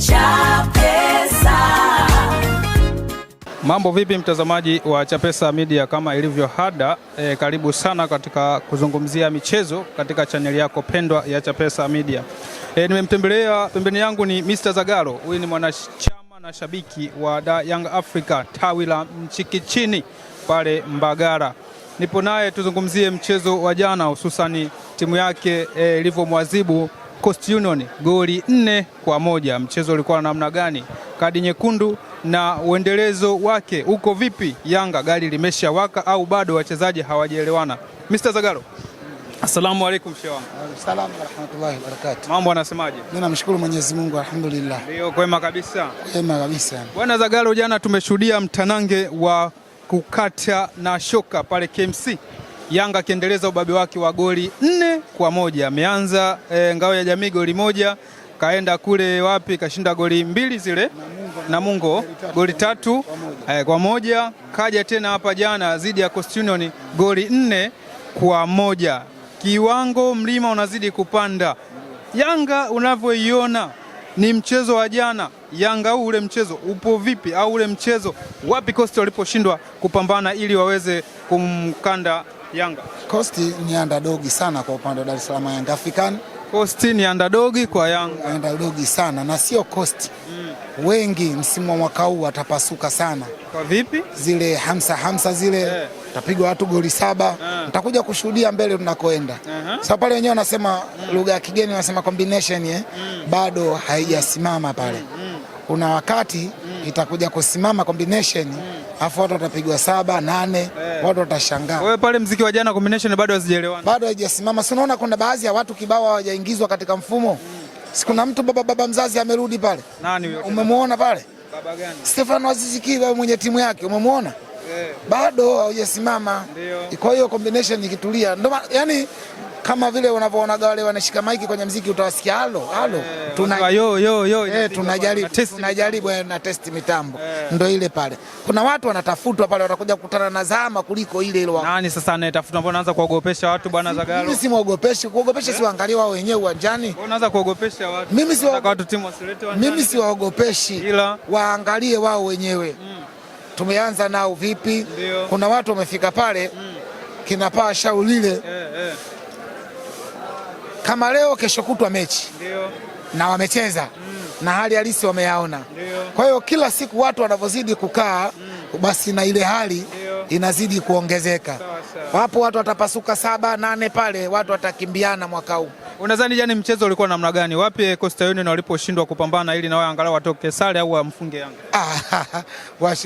Chapesa. Mambo vipi mtazamaji wa Chapesa Media, kama ilivyo hada, karibu sana katika kuzungumzia michezo katika chaneli yako pendwa ya Chapesa Media. Nimemtembelea, pembeni yangu ni Mr. Zagalo. Huyu ni mwanachama na shabiki wa Young Africa tawi la Mchikichini pale Mbagara. Nipo naye tuzungumzie mchezo wa jana, hususani timu yake ilivyomwadhibu Coast Union goli 4-1. Mchezo ulikuwa namna gani? Kadi nyekundu na uendelezo wake uko vipi? Yanga gari limeshawaka au bado wachezaji hawajaelewana? Mr. Zagalo, assalamu alaikum shehe wangu. Salamu warahmatullahi wabarakatuh. Mambo anasemaje? Mimi namshukuru Mwenyezi Mungu, alhamdulillah. Ndio, kwema kabisa. Kwema kabisa. Bwana Zagalo, jana tumeshuhudia mtanange wa kukata na shoka pale KMC. Yanga akiendeleza ubabe wake wa goli 4-1. Ameanza ngao ya jamii goli 1, kaenda kule wapi kashinda goli 2 zile Namungo goli 3-1. Kaja tena hapa jana zidi ya Coast Union goli 4-1. Kiwango mlima unazidi kupanda. Yanga unavyoiona ni mchezo wa jana, Yanga ule mchezo upo vipi, au ule mchezo wapi Coast waliposhindwa kupambana ili waweze kumkanda Yanga? Coast ni underdog sana kwa upande wa Dar es Salaam Young African. Coast ni underdog kwa Yanga. Underdog sana, na sio Coast. Wengi msimu wa mwaka huu watapasuka sana. Kwa vipi? Zile hamsa zile tapigwa watu goli 7. Mtakuja kushuhudia mbele tunakoenda. Sasa pale wenyewe wanasema lugha ya kigeni, wanasema combination bado haijasimama pale. Kuna wakati itakuja kusimama combination, afu watu watapigwa 7, 8, watu watashangaa. Wewe pale mziki wa jana combination bado hazijaelewana. Bado haijasimama. Si unaona kuna baadhi ya watu kibao hawajaingizwa katika mfumo. Si kuna mtu baba mzazi amerudi pale. Nani huyo? Umemwona pale? Baba gani? Stefano Aziz Ki mwenye timu yake, umemwona? Bado haujasimama. Kwa hiyo combination ikitulia, ndio yani kama vile unavyoona wale wanashika maiki kwenye muziki utawasikia halo tunajaribu na test mitambo. Ndio ile pale. Kuna watu wanatafutwa pale, watakuja kukutana na zama kuliko ile ile. Nani sasa anayetafuta? Mbona anaanza kuogopesha watu bwana Zagalo? Mimi si muogopeshi, kuogopesha si waangalie wao wenyewe uwanjani. Mbona unaanza kuogopesha watu? Mimi si waogopeshi, ila waangalie wao wenyewe. Tumeanza nao vipi? Kuna watu wamefika pale kinapaa shaulile kama leo kesho kutwa mechi. Na wamecheza na hali halisi wameyaona. Kwa hiyo kila siku watu wanavyozidi kukaa basi na ile hali inazidi kuongezeka. Wapo watu watapasuka 7, 8 pale, watu watakimbiana mwaka huu. Unadhani jana mchezo ulikuwa namna gani? Wapi Coast Union waliposhindwa kupambana ili na wao angalau watoke sare au wamfunge Yanga?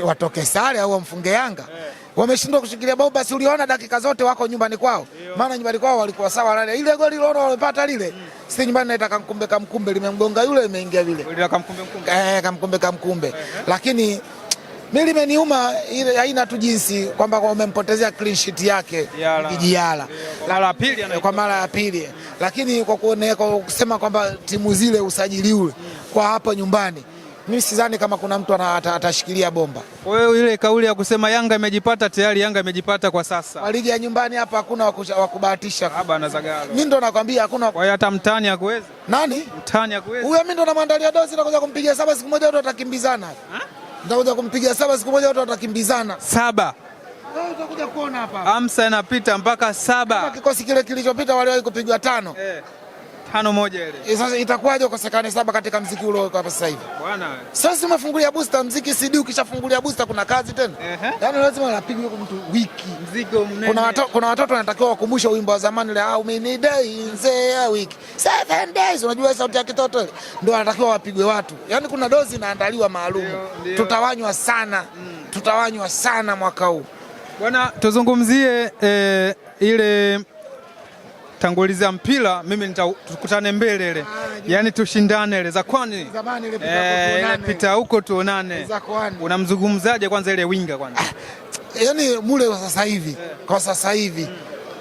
Watoke sare au wamfunge Yanga? Wameshindwa kushikilia bao, basi uliona dakika zote wako nyumbani kwao. Maana nyumbani kwao walikuwa sawa lale. Ile goli lolo walipata lile. Si nyumbani naita kamkumbe limemgonga yule, imeingia vile. Ile kamkumbe. Lakini mimi limeniuma ile haina tu jinsi kwamba wamempotezea clean sheet yake Kijiala. Kwa mara ya pili. Lakini kwa kusema kwamba timu zile usajili ule kwa hapa nyumbani, mimi sidhani kama kuna mtu atashikilia bomba. Kwa hiyo ile kauli ya kusema Yanga imejipata tayari, Yanga imejipata kwa sasa. Kwa ligi ya nyumbani hapa hakuna wakubahatisha. Baba Zagalo. Mimi ndo nakwambia hakuna. Kwa hiyo hata mtani hakuweza. Nani? Mtani hakuweza. Huyo mimi ndo namwandalia dozi na kuja kumpigia 7 siku moja watu watakimbizana. Nitakuja kumpigia 7 siku moja watu watakimbizana. 7. Wewe utakuja kuona hapa. Amsa inapita mpaka 7. Kikosi kile kilichopita waliwahi kupigwa 5. 5-1 ile. Sasa itakuwaje ukosekane 7 katika muziki ule uko hapa sasa hivi? Bwana. Sasa umefungulia booster muziki CD, ukishafungulia booster kuna kazi tena. Yaani lazima unapigwa kwa mtu wiki. Mzigo mnene. Kuna watoto wanatakiwa wakumbushe wimbo wa zamani ile how many days a week. 7 days. Unajua sauti ya kitoto ile. Ndio wanatakiwa wapigwe watu. Yaani kuna dozi inaandaliwa maalum. Tutawanywa sana. Tutawanywa sana mwaka huu. Bwana, tuzungumzie ile tanguliza mpira, mimi tukutane mbele ile. Yaani tushindane ile za kwani. Zamani ile pita huko tuonane. Unamzungumzaje kwanza ile winga kwanza? Yaani mule sasa hivi, kwa sasa hivi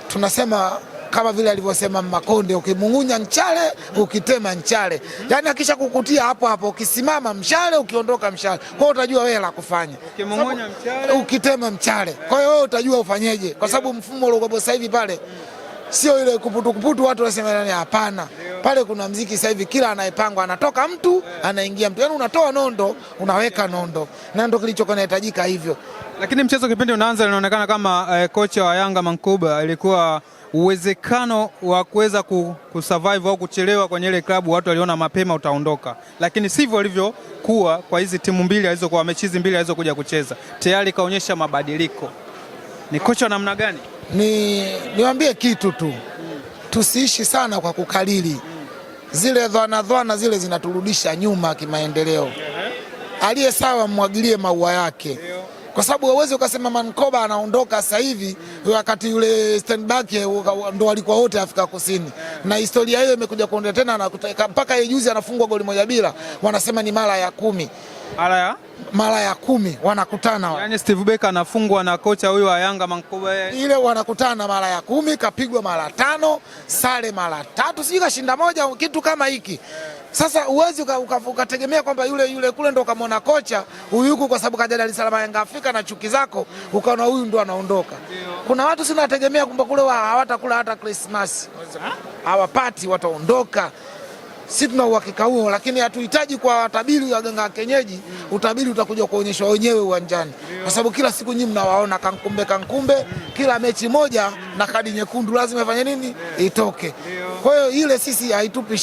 tunasema kama vile alivyosema Makonde, ukimung'unya mchale, ukitema mchale. Yaani akisha kukutia hapo hapo, ukisimama mshale, ukiondoka mshale. Kwa hiyo utajua wewe la kufanya. Ukimung'unya mchale, ukitema mchale. Kwa hiyo wewe utajua ufanyeje, kwa sababu mfumo uliokuwa sasa hivi pale sio ile kuputu watu wasema nani, hapana. pale kuna mziki sasa hivi, kila anayepangwa anatoka mtu anaingia mtu, yani unatoa nondo unaweka nondo, na ndio kilichokuwa kinahitajika hivyo. Lakini mchezo kipindi unaanza inaonekana kama kocha wa Yanga Mankuba ilikuwa uwezekano wa kuweza kusurvive au kuchelewa kwenye ile klabu, watu waliona mapema utaondoka, lakini sivyo ilivyokuwa kwa hizi timu mbili alizokuwa mechi mbili alizokuja kucheza. Tayari kaonyesha mabadiliko. Ni kocha namna gani? Niwaambie kitu tu, tusiishi sana kwa kukalili zile dhana zile, zinaturudisha nyuma kimaendeleo. Aliye sawa mwagilie maua yake, kwa sababu huwezi ukasema Mankoba anaondoka sasa hivi wakati yule Stenback ndo walikuwa wote Afrika Kusini, na historia hiyo imekuja kuondoa tena, na mpaka juzi anafungwa goli 1-0, wanasema ni mara ya 10. Mara ya 10 wanakutana. Yaani Steve Becker anafungwa na kocha huyu wa Yanga Mankoba, ile wanakutana mara ya 10, kapigwa mara 5, sare mara 3, sijui kashinda 1, kitu kama hiki. Sasa uwezi ukategemea kwamba yule kule ndo kamwona kocha huyu kwa sababu kaja Dar es Salaam Yanga Afrika na chuki zako ukaona huyu ndo anaondoka. Kuna watu sina nategemea kwamba kule hawatakula hata Christmas, hawapati, wataondoka. Si tuna uhakika huo, lakini hatuhitaji kwa watabiri wa ganga kienyeji. Utabiri utakuja kuonyeshwa wenyewe uwanjani, kwa sababu kila siku nyinyi mnawaona kankumbe, kila mechi moja na kadi nyekundu lazima ifanye nini, itoke. Kwa hiyo ile sisi haitupi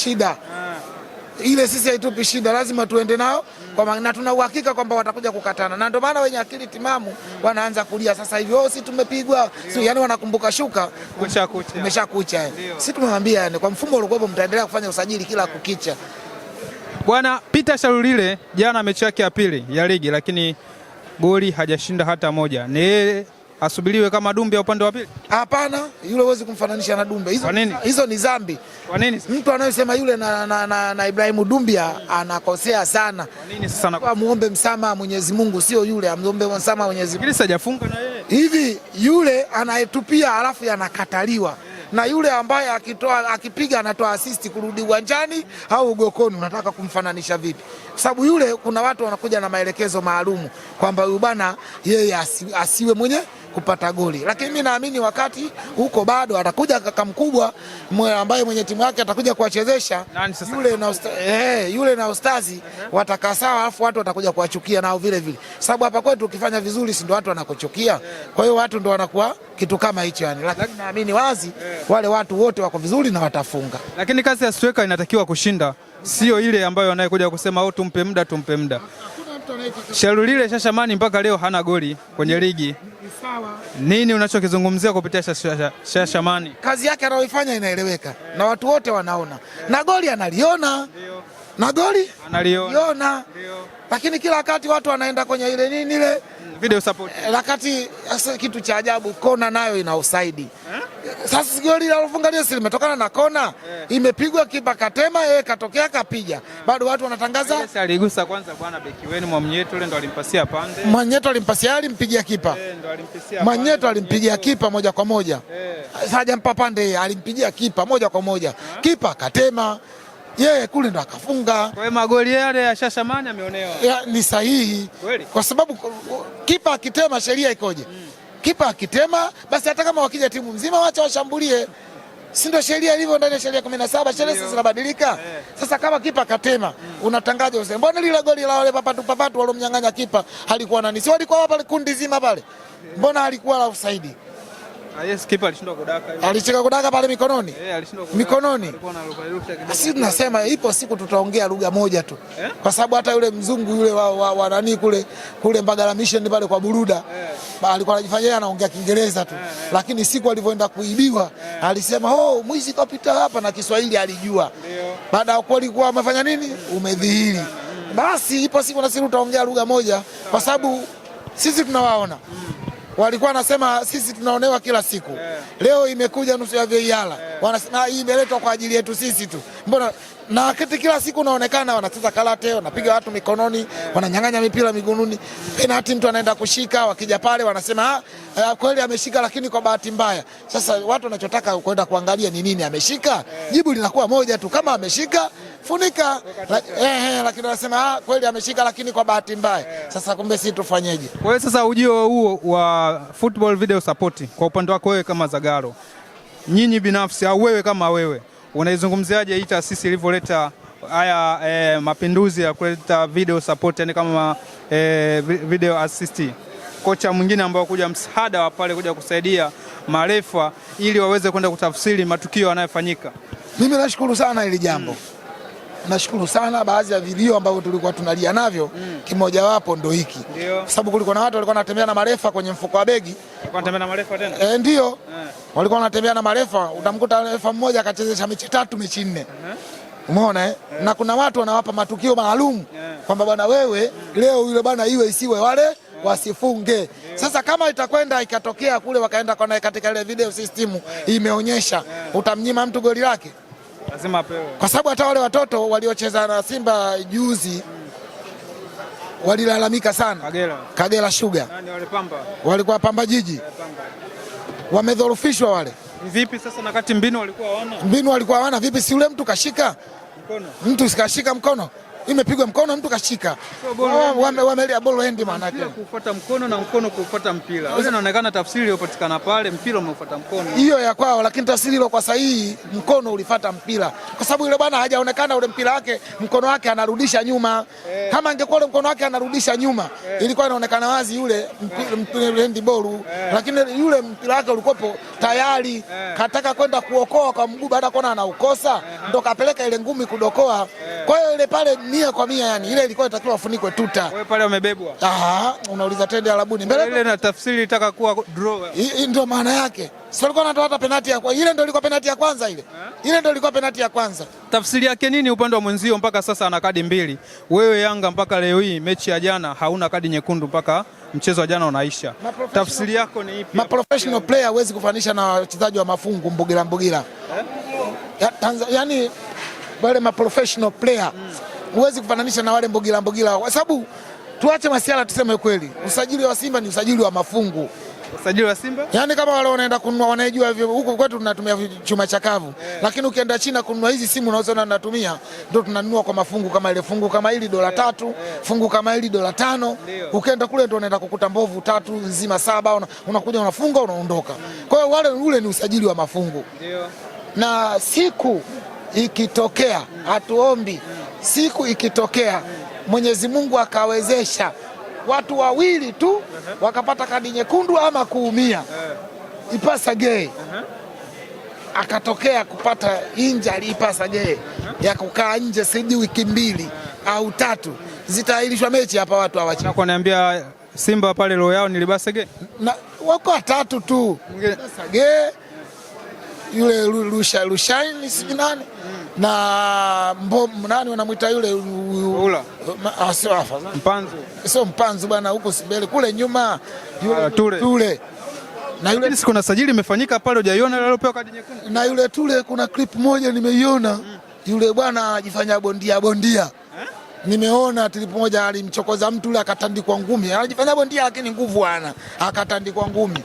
shida, lazima tuende nao na tuna uhakika kwamba watakuja kukatana, na ndio maana wenye akili timamu wanaanza kulia sasa hivi, si tumepigwa, yani wanakumbuka shuka umeshakucha. Si tumemwambia yani, kwa mfumo uliokuwepo mtaendelea kufanya usajili kila kukicha. Bwana Peter Shalulile jana mechi yake ya pili ya ligi, lakini goli hajashinda hata moja. Ni asubiriwe kama Dumbe upande wa pili? Hapana, yule huwezi kumfananisha na Dumbe. Hizo ni zambi. Kwa nini? Mtu anayesema yule na Ibrahim Dumbia anakosea sana. Kwa nini sasa muombe msamaha Mwenyezi Mungu, sio yule amuombe msamaha Mwenyezi Mungu. Lakini hajafunga na yeye. Hivi yule anayetupia alafu yanakataliwa. Na yule ambaye akipiga anatoa assist kurudi uwanjani au gokoni, unataka kumfananisha vipi? Kwa sababu yule kuna watu wanakuja na maelekezo maalumu kwamba huyu bana yeye asiwe mwenye kupata goli, lakini mimi naamini wakati huko bado atakuja kaka mkubwa ambaye mwenye timu yake atakuja kuwachezesha yule na Ustazi watakaa sawa, alafu watu watakuja kuwachukia nao vile vile, sababu hapa kwetu ukifanya vizuri si ndio watu wanakuchukia. Kwa hiyo watu ndio wanakuwa kitu kama hicho yani, lakini naamini wazi wale watu wote wako vizuri na watafunga. Lakini kazi ya striker inatakiwa kushinda, sio ile ambayo anayekuja kusema au tumpe muda. Shalulile Shashamani mpaka leo hana goli kwenye ligi. Nini unachokizungumzia kupitia Shashamani? Kazi yake anayoifanya inaeleweka na watu wote wanaona, na goli analiona. Lakini kila wakati watu wanaenda kwenye ile video support. Wakati kitu cha ajabu, kona nayo ina offside. Sasa goli alilofunga leo limetokana na kona, imepigwa kipa katema, yeye katokea kapiga. Bado watu wanatangaza aligusa kwanza bwana beki wenu Mwamnyeto, ule ndo alimpasia pande. Mwamnyeto alimpasia, alimpigia kipa. Mwamnyeto alimpigia kipa moja kwa moja. Hajampa pande, alimpigia kipa moja kwa moja. Kipa katema, yeye kule ndo akafunga. Kwa hiyo magoli yale ya Shashamani ameonewa. Ni sahihi. Kwa sababu kipa akitema sheria ikoje? Kipa akitema basi hata kama wakija timu nzima wacha washambulie. Si ndio sheria ilivyo ndani ya sheria 17, sheria sasa zinabadilika. Sasa kama kipa akatema, unatangaje useme mbona lile goli la wale papatu walomnyang'anya kipa halikuwa nani? Si walikuwa pale kundi zima pale. Mbona alikuwa la offside? Yes, kipa alishindwa kudaka. Alicheka kudaka pale mikononi? Alishindwa kudaka. Mikononi. Sisi tunasema ipo siku tutaongea lugha moja tu. Kwa sababu hata yule mzungu yule wa nani kule Mbagala Mission pale kwa Buruda, alikuwa anajifanyia anaongea Kiingereza tu. Lakini siku alivyoenda kuibiwa, alisema, mwizi kapita hapa, na Kiswahili alijua. Baada ya kuwa amefanya nini? Umedhihiri. Basi ipo siku na sisi tutaongea lugha moja, kwa sababu sisi tunawaona. Walikuwa wanasema sisi tunaonewa kila siku. Leo imekuja nusu ya VAR. Wanasema hii imeletwa kwa ajili yetu sisi tu. Mbona na kila siku unaonekana wanacheza karate, wanapiga watu mikononi, wananyang'anya mipira miguuni. Penalty mtu anaenda kushika, wakija pale wanasema kweli ameshika lakini kwa bahati mbaya. Sasa watu wanachotaka kwenda kuangalia ni nini ameshika. Jibu linakuwa moja tu, kama ameshika funika. Lakini wanasema kweli ameshika lakini kwa bahati mbaya. Sasa kumbe sisi tufanyeje? Kwa hiyo sasa ujio huo wa football video support kwa upande wako wewe kama Zagalo, nyinyi binafsi au wewe kama wewe unaizungumziaje hii taasisi ilivyoleta haya mapinduzi ya kuleta video support, yani kama video assist, kocha mwingine ambao kuja msaada wa pale kuja kusaidia marefa ili waweze kwenda kutafsiri matukio yanayofanyika? Mimi nashukuru sana hili jambo. Nashukuru sana. Baadhi ya video ambavyo tulikuwa tunalia navyo kimoja wapo ndo hiki. Kwa sababu kulikuwa na watu walikuwa wanatembea na marefa kwenye mfuko wa begi. Walikuwa wanatembea na marefa tena? Ndio. Walikuwa wanatembea na marefa, utamkuta refa mmoja akachezesha mechi 3 mechi 4. Umeona Na kuna watu wanawapa matukio maalum kwamba bwana wewe leo yule bwana iwe isiwe wale wasifunge. Sasa kama itakwenda ikatokea kule wakaenda kwa katika ile video system imeonyesha, utamnyima mtu goli lake? Lazima apewe. Kwa sababu hata wale watoto waliocheza na Simba juzi walilalamika sana. Kagera Sugar. Nani wale Pamba? Walikuwa Pamba Jiji. Wamedhorofishwa wale. Vipi sasa na kati mbinu walikuwa hawana? Mbinu walikuwa hawana vipi? Si ule mtu kashika mkono. Mtu sikashika mkono. Imepigwa mkono mtu kashika. Wamelia ball hand maana yake. Kufuata mkono na mkono kufuata mpira. Wewe inaonekana tafsiri iliyopatikana pale, mpira umeufuata mkono. Hiyo ya kwao, lakini tafsiri ile kwa sahihi mkono ulifuata mpira. Kwa sababu yule bwana hajaonekana ule mpira wake, mkono wake anarudisha nyuma. Kama angekuwa ule mkono wake anarudisha nyuma, ilikuwa inaonekana wazi yule handball. Lakini yule mpira wake ulikuwa tayari kataka kwenda kuokoa kwa mguu, baada kuona anaukosa ndo kapeleka ile ngumi kudokoa. Kwa hiyo ile pale 100%, yani ile ilikuwa inatakiwa afunikwe tuta. Wewe pale umebebwa. Unauliza tende Arabuni mbele. Ile na tafsiri ilitaka kuwa draw. Ndio maana yake. Sio alikuwa anatoa hata penalti ya kwanza. Ile ndio ilikuwa penalti ya kwanza ile. Ile ndio ilikuwa penalti ya kwanza. Tafsiri yake nini upande wa mwenzio mpaka sasa ana kadi 2? Wewe Yanga mpaka leo hii mechi ya jana hauna kadi nyekundu mpaka mchezo wa jana unaisha. Tafsiri yako ni ipi? Professional player huwezi kufanisha na wachezaji wa mafungu mbugira. Yaani wale professional player huwezi kufananisha na wale mbugira kwa sababu tuache masiala, tuseme kweli, usajili wa Simba ni usajili wa mafungu. Usajili wa Simba? Yaani kama wale wanaenda kununua wanajua hivyo, huko kwetu tunatumia chuma chakavu. Lakini ukienda China kununua hizi simu unazoona tunatumia, ndio tunanunua kwa mafungu, kama ile fungu kama hili $3, fungu kama hili $5. Ukienda kule ndio unaenda kukuta mbovu 3 nzima 7, unakuja unafunga unaondoka. Kwa hiyo wale ule ni usajili wa mafungu. Ndio. Na siku ikitokea, hatuombi, siku ikitokea Mwenyezi Mungu akawezesha watu wawili tu wakapata kadi nyekundu ama kuumia, Ipasa Gay akatokea kupata injury, Ipasa Gay ya kukaa nje sidi wiki 2 au 3, zitaahirishwa mechi hapa. Watu hawachi. Nakwambia Simba pale roho yao ni Ipasa Gay. Na wako 3 tu. Ipasa Gay, yule Lushaini si nani, na nani wanamuita yule Mpanzu. Sio Mpanzu bwana, huko Sibele kule nyuma yule Tule. Na yule siku na sajili imefanyika pale, hujaiona ile aliyopewa kadi nyekundu? Na yule Tule kuna clip moja nimeiona. Yule bwana anajifanya bondia. Nimeona clip moja alimchokoza mtu yule akatandikwa ngumi. Anajifanya bondia lakini nguvu ana. Akatandikwa ngumi.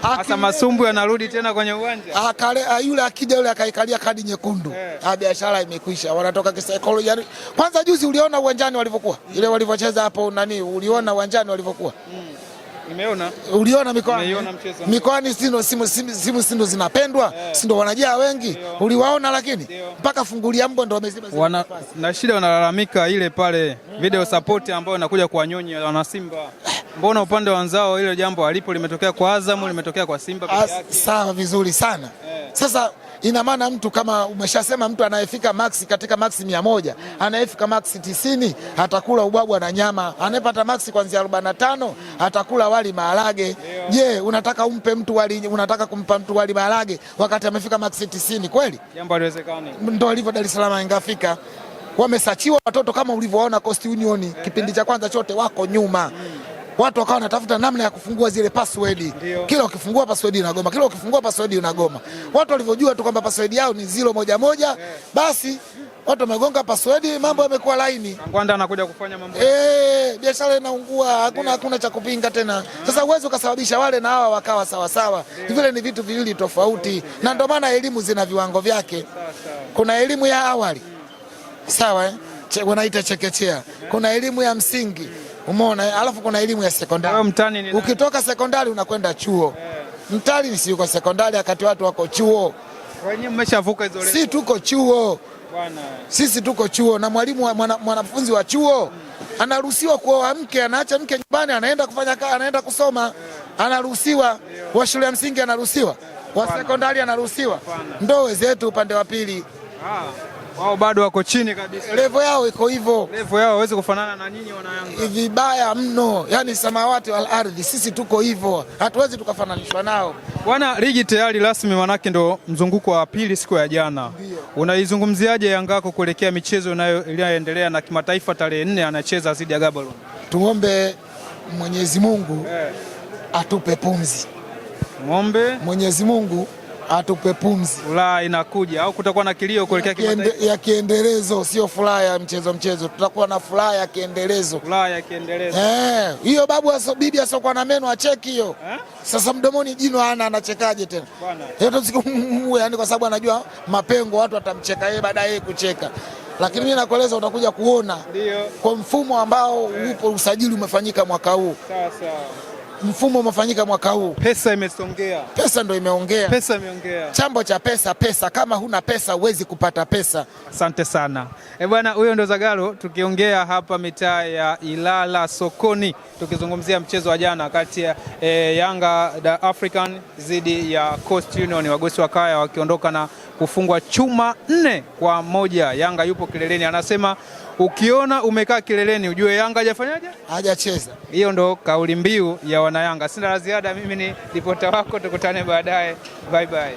Sasa masumbu yanarudi tena kwenye uwanja. Yule akija yule akaikalia kadi nyekundu. Biashara imekwisha. Wanatoka kisaikolojia. Kwanza juzi uliona uwanjani walivyokuwa? Ile walivyocheza hapo nani? Uliona uwanjani walivyokuwa? Nimeona. Uliona mikoani simu zinapendwa, si ndio wanajaa wengi. Uliwaona, lakini mpaka fungulia mbo ndio wameziba. Na shida wanalalamika ile pale video support ambayo inakuja kuwanyonya wana Simba. Mbona upande wa wenzao ile jambo alipo limetokea kwa Azam, limetokea kwa Simba peke yake? Sawa, vizuri sana. Sasa ina maana mtu kama umeshasema mtu anayefika max katika max 100, anayefika max 90 atakula ubwabwa na nyama, anayepata max kuanzia 45 atakula wali maharage. Je, unataka umpe mtu wali, unataka kumpa mtu wali maharage wakati amefika max 90 kweli? Jambo haliwezekani. Ndio alivyo Dar es Salaam ingafika. Wamesachiwa watoto kama ulivyoona Coast Union kipindi cha kwanza chote wako nyuma. Watu wakawa wanatafuta namna ya kufungua zile password. Kila ukifungua password inagoma, kila ukifungua password inagoma. Watu walivyojua tu kwamba password yao ni 011, basi watu wamegonga password, mambo yamekuwa laini. Ngwanda anakuja kufanya mambo. Biashara inaungua, hakuna cha kupinga tena. Sasa uwezo ukasababisha wale na hawa wakawa sawa sawa. Vile ni vitu viwili tofauti. Na ndio maana elimu zina viwango vyake. Kuna elimu ya awali. Sawa wanaita chekechea. Kuna elimu ya msingi. Umeona, alafu kuna elimu ya sekondari. Ukitoka sekondari unakwenda chuo. Mtani si yuko sekondari wakati watu wako chuo. Wenyewe mmeshavuka hizo level. Sisi tuko chuo. Bwana. Sisi tuko chuo na mwalimu mwanafunzi wa chuo anaruhusiwa kuoa mke, anaacha mke nyumbani, anaenda kufanya kazi, anaenda kusoma. Anaruhusiwa. Wa shule ya msingi anaruhusiwa. Wa sekondari anaruhusiwa. Ndio wenzetu upande wa pili. Wao bado wako chini kabisa. Level yao iko hivyo. Level yao hawezi kufanana na nyinyi wana Yanga. Vibaya mno. Yaani samawati wal ardhi, sisi tuko hivyo. Hatuwezi tukafananishwa nao. Bwana, ligi tayari rasmi, manake ndo mzunguko wa pili siku ya jana. Unaizungumziaje Yanga yako kuelekea michezo inayoendelea na kimataifa tarehe 4 anacheza dhidi ya Gaborone? Tuombe Mwenyezi Mungu atupe pumzi. Mwenyezi Mungu atupe pumzi. Furaha inakuja au kutakuwa na kilio kuelekea kimataifa? Ya kiendelezo, sio furaha ya mchezo. Tutakuwa na furaha ya kiendelezo. Furaha ya kiendelezo. Hiyo bibi asokuwa na meno acheki hiyo. Sasa mdomoni jino hana, anachekaje tena? Bwana. Yaani kwa sababu anajua mapengo watu watamcheka yeye baadaye kucheka. Lakini mimi nakueleza utakuja kuona. Ndio. Kwa mfumo ambao upo, usajili umefanyika mwaka huu. Sawa. Mfumo umefanyika mwaka huu. Pesa imesongea. Pesa ndio imeongea. Pesa imeongea. Chambo cha pesa. Kama huna pesa huwezi kupata pesa. Asante sana. Bwana, huyo ndo Zagalo tukiongea hapa mitaa ya Ilala sokoni, tukizungumzia mchezo wa jana kati ya Yanga the African dhidi ya Coast Union, Wagosi wa Kaya wakiondoka na kufungwa chuma 4-1. Yanga yupo kileleni, anasema ukiona umekaa kileleni ujue Yanga hajafanyaje? Hajacheza. Hiyo ndo kauli mbiu ya wana Yanga. Sina la ziada, mimi ni ripota wako, tukutane baadaye. Bye bye.